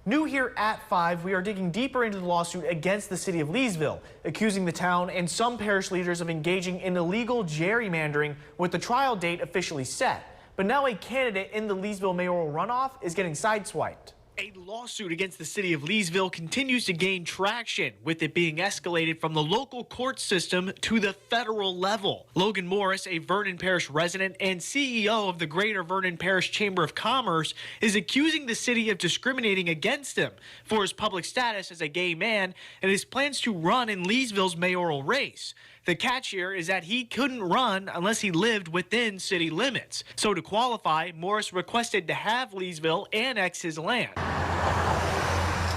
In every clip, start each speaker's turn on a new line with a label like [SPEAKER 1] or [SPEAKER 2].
[SPEAKER 1] New here at 5, we are digging deeper into the lawsuit against the City of Leesville, accusing the town and some parish leaders of engaging in illegal gerrymandering with the trial date officially set. But now a candidate in the Leesville mayoral runoff is getting sideswiped. A lawsuit against the City of Leesville continues to gain traction, with it being escalated from the local court system to the federal level. Logan Morris, a Vernon Parish resident and CEO of the Greater Vernon Parish Chamber of Commerce, is accusing the city of discriminating against him for his public status as a gay man and his plans to run in Leesville's mayoral race. The catch here is that he couldn't run unless he lived within city limits. So to qualify, Morris requested to have Leesville annex his land.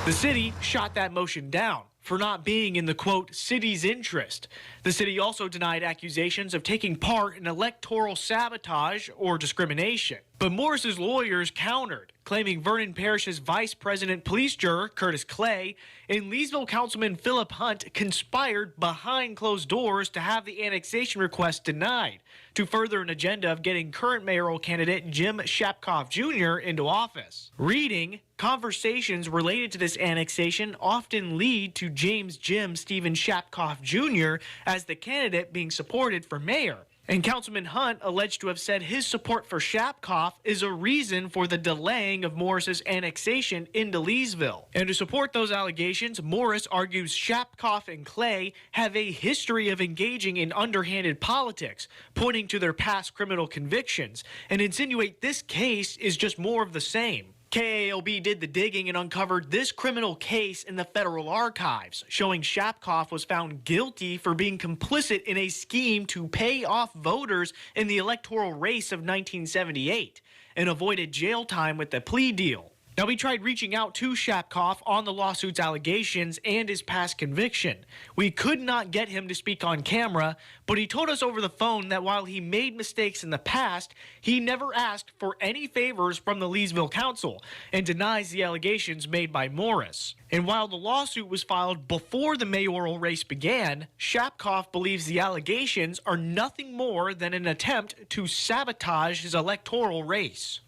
[SPEAKER 1] The city shot that motion down for not being in the, quote, city's interest. The city also denied accusations of taking part in electoral sabotage or discrimination. But Morris's lawyers countered, claiming Vernon Parish's vice president police juror, Curtis Clay, and Leesville Councilman Philip Hunt conspired behind closed doors to have the annexation request denied, to further an agenda of getting current mayoral candidate Jim Shapkoff Jr. into office. Reading, conversations related to this annexation often lead to James Jim Stephen Shapkoff Jr. as the candidate being supported for mayor. And Councilman Hunt alleged to have said his support for Shapkoff is a reason for the delaying of Morris's annexation into Leesville. And to support those allegations, Morris argues Shapkoff and Clay have a history of engaging in underhanded politics, pointing to their past criminal convictions, and insinuate this case is just more of the same. KALB did the digging and uncovered this criminal case in the federal archives, showing Shapkoff was found guilty for being complicit in a scheme to pay off voters in the electoral race of 1978 and avoided jail time with the plea deal. Now, we tried reaching out to Shapkoff on the lawsuit's allegations and his past conviction. We could not get him to speak on camera, but he told us over the phone that while he made mistakes in the past, he never asked for any favors from the Leesville Council and denies the allegations made by Morris. And while the lawsuit was filed before the mayoral race began, Shapkoff believes the allegations are nothing more than an attempt to sabotage his electoral race.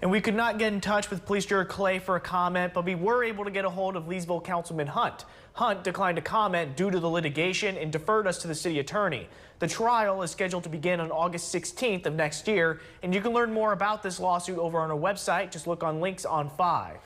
[SPEAKER 1] And we could not get in touch with police juror Clay for a comment, but we were able to get a hold of Leesville Councilman Hunt. Hunt declined to comment due to the litigation and deferred us to the city attorney. The trial is scheduled to begin on August 16th of next year, and you can learn more about this lawsuit over on our website. Just look on links on 5.